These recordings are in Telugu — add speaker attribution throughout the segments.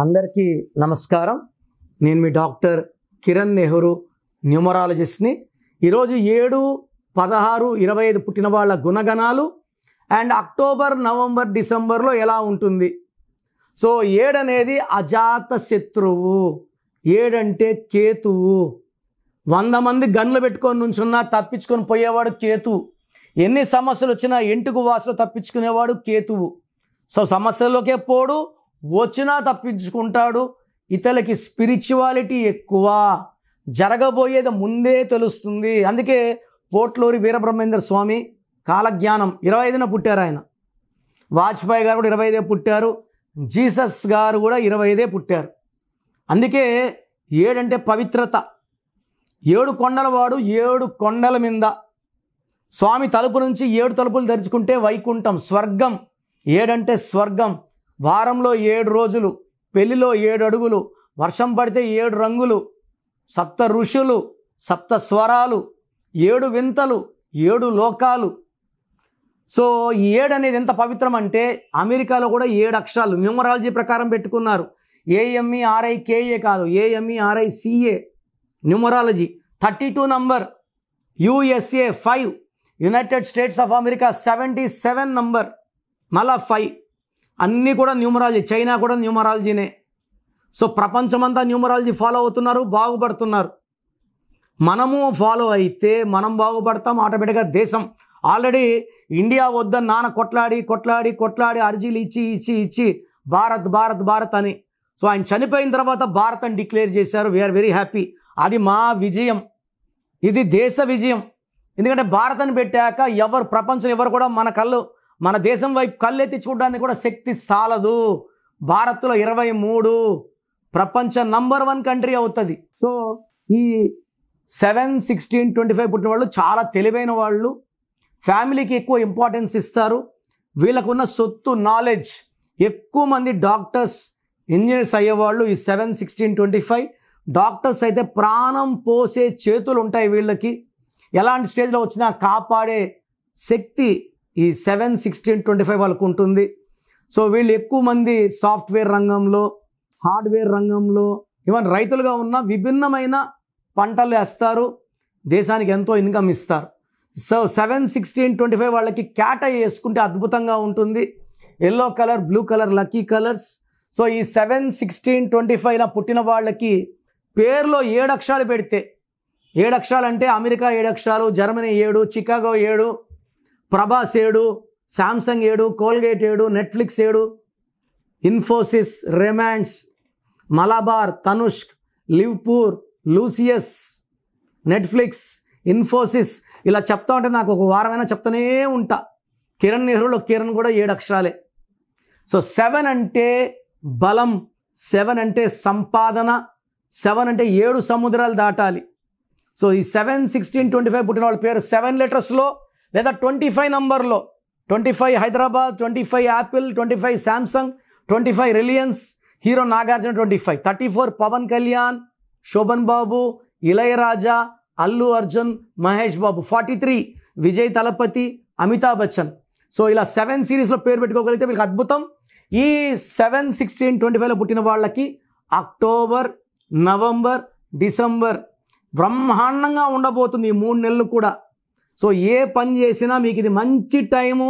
Speaker 1: అందరికీ నమస్కారం. నేను మీ డాక్టర్ కిరణ్ నెహ్రూ, న్యూమరాలజిస్ట్ని. ఈరోజు 7, 16, 25 పుట్టిన వాళ్ళ గుణగణాలు అండ్ అక్టోబర్, నవంబర్, డిసెంబర్లో ఎలా ఉంటుంది. సో 7 అనేది అజాత శత్రువు. 7 అంటే కేతువు. 100 మంది గన్లు పెట్టుకొని నుంచున్నా తప్పించుకొని పోయేవాడు కేతువు. ఎన్ని సమస్యలు వచ్చినా ఇంటికి వాసులు తప్పించుకునేవాడు కేతువు. సో సమస్యల్లోకే పోడు, వచ్చినా తప్పించుకుంటాడు. ఇతనికి స్పిరిచువాలిటీ ఎక్కువ, జరగబోయేది ముందే తెలుస్తుంది. అందుకే పోట్లూరి వీరబ్రహ్మేంద్ర స్వామి కాలజ్ఞానం 25న పుట్టారు. ఆయన వాజ్పేయి గారు కూడా 25 పుట్టారు. జీసస్ గారు కూడా 25 పుట్టారు. అందుకే 7 అంటే పవిత్రత. 7 కొండల వాడు, 7 కొండల మీద స్వామి తలుపు నుంచి 7 తలుపులు తెరుచుకుంటే వైకుంఠం, స్వర్గం. 7 అంటే స్వర్గం. వారంలో 7 రోజులు, పెళ్లిలో 7 అడుగులు, వర్షం పడితే 7 రంగులు, 7 ఋషులు, 7 స్వరాలు, 7 వింతలు, 7 లోకాలు. సో ఈ 7 అనేది ఎంత పవిత్రం అంటే అమెరికాలో కూడా 7 అక్షరాలు న్యూమరాలజీ ప్రకారం పెట్టుకున్నారు. AMERIKA కాదు, AMERICA numerology. 32 number. USA 5, United states of America 77 number, మళ్ళా 5. అన్నీ కూడా న్యూమరాలజీ. చైనా కూడా న్యూమరాలజీనే. సో ప్రపంచమంతా న్యూమరాలజీ ఫాలో అవుతున్నారు, బాగుపడుతున్నారు. మనము ఫాలో అయితే మనం బాగుపడతాం, ఆటోమేటిక్గా దేశం. ఆల్రెడీ ఇండియా వద్దని నాన్న కొట్లాడి కొట్లాడి కొట్లాడి అర్జీలు ఇచ్చి భారత్ భారత్ భారత్ అని. సో ఆయన చనిపోయిన తర్వాత భారత్ అని డిక్లేర్ చేశారు. We are very. అది మా విజయం, ఇది దేశ విజయం. ఎందుకంటే భారత్ అని పెట్టాక ప్రపంచం ఎవరు కూడా మన దేశం వైపు కళ్ళెత్తి చూడడానికి కూడా శక్తి సాలదు. భారత్లో 23 ప్రపంచ నంబర్ 1 కంట్రీ అవుతుంది. సో ఈ 7, 16, 25 పుట్టిన వాళ్ళు చాలా తెలివైన వాళ్ళు. ఫ్యామిలీకి ఎక్కువ ఇంపార్టెన్స్ ఇస్తారు. వీళ్ళకున్న సొత్తు నాలెడ్జ్. ఎక్కువ మంది డాక్టర్స్, ఇంజనీర్స్ అయ్యేవాళ్ళు ఈ 7, 16, 25. డాక్టర్స్ అయితే ప్రాణం పోసే చేతులు ఉంటాయి వీళ్ళకి. ఎలాంటి స్టేజ్లో వచ్చినా కాపాడే శక్తి ఈ 7, 16, 25 వాళ్ళకు ఉంటుంది. సో వీళ్ళు ఎక్కువ మంది సాఫ్ట్వేర్ రంగంలో, హార్డ్వేర్ రంగంలో, ఈవెన్ రైతులుగా ఉన్న విభిన్నమైన పంటలు వేస్తారు, దేశానికి ఎంతో ఇన్కమ్ ఇస్తారు. సో 7, 16, 25 వాళ్ళకి క్యాట్ ఐ వేసుకుంటే అద్భుతంగా ఉంటుంది. Yellow colour, blue colour lucky colours. So ఈ 7, 16, 25 పుట్టిన వాళ్ళకి పేరులో 7 అక్షరాలు పెడితే, 7 అక్షరాలు అంటే అమెరికా 7 అక్షరాలు, Germany 7, Chicago 7, Prabhas 7, Samsung 7, Colgate 7, Netflix 7, Infosys, Raymonds, Malabar, Tanishq, Liverpool, లూసియస్, నెట్ఫ్లిక్స్, ఇన్ఫోసిస్. ఇలా చెప్తా ఉంటే నాకు ఒక వారమైనా చెప్తూనే ఉంటా. కిరణ్ నెహ్రూలో కిరణ్ కూడా 7 అక్షరాలే. సో 7 అంటే బలం, 7 అంటే సంపాదన, 7 అంటే 7 సముద్రాలు దాటాలి. సో ఈ 7, 16, 25 పుట్టిన వాళ్ళ పేరు 7 లెటర్స్లో లేదా 25 నంబర్లో. 25 Hyderabad, 25 Apple, 25 Samsung, 25 Reliance, hero Nagarjuna 25, 34 Pawan Kalyan, Sobhan Babu, Ilaiyaraaja, Allu Arjun, Mahesh Babu, 43 Vijay Thalapathy, Amitabh Bachchan. So ఇలా 7 సిరీస్లో పేరు పెట్టుకోగలిగితే వీళ్ళకి అద్భుతం. ఈ 7, 16, 25లో పుట్టిన వాళ్ళకి అక్టోబర్, నవంబర్, డిసెంబర్ బ్రహ్మాండంగా ఉండబోతుంది. ఈ 3 నెలలు కూడా. సో ఏ పని చేసినా మీకు ఇది మంచి టైము.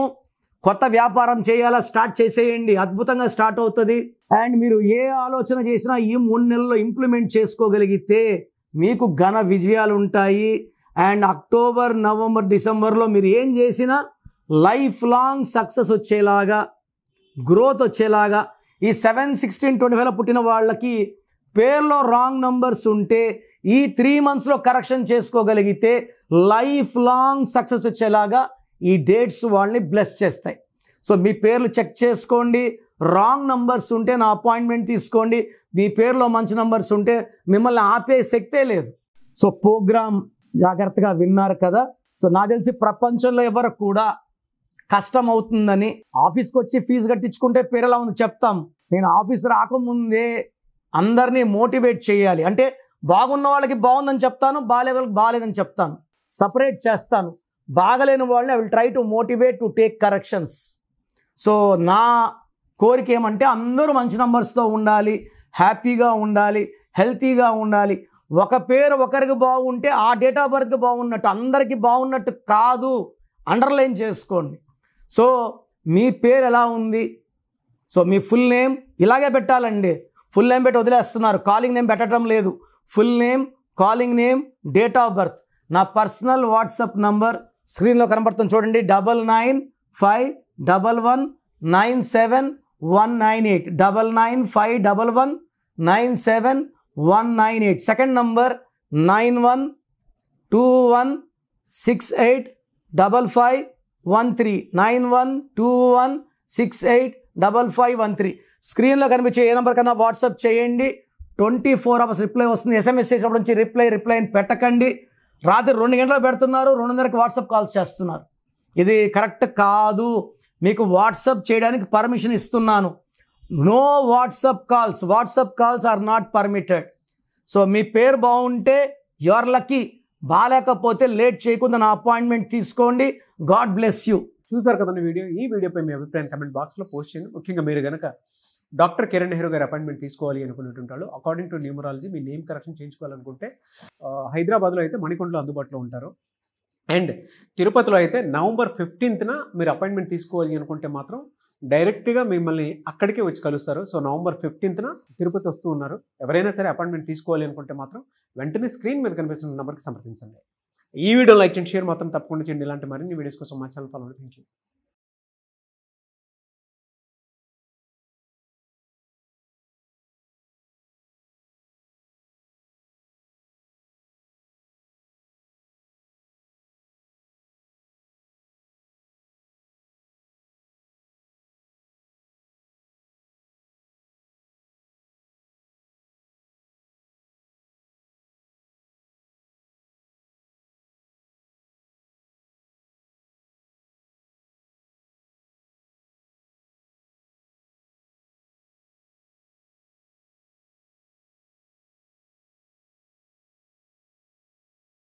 Speaker 1: కొత్త వ్యాపారం చేయాలా, స్టార్ట్ చేసేయండి, అద్భుతంగా స్టార్ట్ అవుతుంది. అండ్ మీరు ఏ ఆలోచన చేసినా ఈ 3 నెలల్లో ఇంప్లిమెంట్ చేసుకోగలిగితే మీకు ఘన విజయాలు ఉంటాయి. అండ్ అక్టోబర్, నవంబర్, డిసెంబర్లో మీరు ఏం చేసినా లైఫ్ లాంగ్ సక్సెస్ వచ్చేలాగా, గ్రోత్ వచ్చేలాగా. ఈ 7, 16, 25లో పుట్టిన వాళ్ళకి పేర్లో రాంగ్ నంబర్స్ ఉంటే ఈ 3 మంత్స్లో కరెక్షన్ చేసుకోగలిగితే లైఫ్ లాంగ్ సక్సెస్ వచ్చేలాగా ఈ డేట్స్ వాళ్ళని బ్లెస్ చేస్తాయి. సో మీ పేర్లు చెక్ చేసుకోండి. రాంగ్ నంబర్స్ ఉంటే నా అపాయింట్మెంట్ తీసుకోండి. మీ పేరులో మంచి నంబర్స్ ఉంటే మిమ్మల్ని ఆపే శక్తే లేదు. సో ప్రోగ్రామ్ జాగ్రత్తగా విన్నారు కదా. సో నాకు తెలిసి ప్రపంచంలో ఎవరు కూడా కష్టం అవుతుందని ఆఫీస్కి వచ్చి ఫీజు కట్టించుకుంటే పేరు ఎలా ఉంది చెప్తాం. నేను ఆఫీస్ రాకముందే అందరినీ మోటివేట్ చేయాలి. అంటే బాగున్న వాళ్ళకి బాగుందని చెప్తాను, బాగాలే వాళ్ళకి బాగాలేదని చెప్తాను, సపరేట్ చేస్తాను. బాగలేని వాళ్ళని I will try to motivate to take corrections. So నా కోరిక ఏమంటే అందరూ మంచి నంబర్స్తో ఉండాలి. హ్యాపీగా ఉండాలి, హెల్తీగా ఉండాలి. ఒక పేరు ఒకరికి బాగుంటే ఆ డేట్ ఆఫ్ బర్త్కి బాగున్నట్టు, అందరికీ బాగున్నట్టు కాదు. అండర్లైన్ చేసుకోండి. సో మీ పేరు ఎలా ఉంది? సో మీ ఫుల్ నేమ్ ఇలాగే పెట్టాలండి. ఫుల్ నేమ్ పెట్టి వదిలేస్తున్నారు, కాలింగ్ నేమ్ పెట్టడం లేదు. Full name, calling name, date of birth. నా పర్సనల్ వాట్సాప్ నంబర్ స్క్రీన్లో కనబడుతుంది చూడండి, 9951197198, 9951197198. Second number 9121685513, 9121685513. స్క్రీన్లో కనిపించే ఏ నెంబర్ కన్నా వాట్సాప్ చేయండి. 24 hours రిప్లై వస్తుంది. SMS చేసినప్పటి నుంచి రిప్లై పెట్టకండి. రాత్రి 2 గంటలు పెడుతున్నారు, 2:30కి వాట్సాప్ కాల్స్ చేస్తున్నారు. ఇది కరెక్ట్ కాదు. మీకు వాట్సాప్ చేయడానికి పర్మిషన్ ఇస్తున్నాను. No WhatsApp calls are not permitted. So మీ పేరు బాగుంటే యు ఆర్ లక్కీ, బాగాలేకపోతే లేట్ చేయకుండా నా అపాయింట్మెంట్ తీసుకోండి. God bless you.
Speaker 2: చూసారు కదండి వీడియో. ఈ వీడియోపై మీ అభిప్రాయం కమెంట్ బాక్స్లో పోస్ట్ చేయండి. ముఖ్యంగా మీరు కనుక డాక్టర్ కిరణ్ నెహ్రూ గారి అపాయింట్మెంట్ తీసుకోవాలి అనుకునేటుంటారు. అకార్డింగ్ టు న్యూమరాలజీ మీ నేమ్ కరెక్షన్ చేయించుకోవాలనుకుంటే హైదరాబాద్లో అయితే మణికొండలో అందుబాటులో ఉంటారు. అండ్ తిరుపతిలో అయితే November 15th మీరు అపాయింట్మెంట్ తీసుకోవాలి అనుకుంటే మాత్రం డైరెక్ట్గా మిమ్మల్ని అక్కడికే వచ్చి కలుస్తారు. సో November 15th తిరుపతి వస్తూ ఉన్నారు. ఎవరైనా సరే అపాయింట్మెంట్ తీసుకోవాలి అనుకుంటే మాత్రం వెంటనే స్క్రీన్ మీద కనిపిస్తున్న నెంబర్కి సంప్రదించండి. ఈ వీడియో లైక్ చేయండి, షేర్ మాత్రం తప్పకుండా చేయండి. ఇలాంటి మరిన్ని వీడియోస్ కోసం మా ఛానల్ ఫాలో అవ్వండి. Thank you.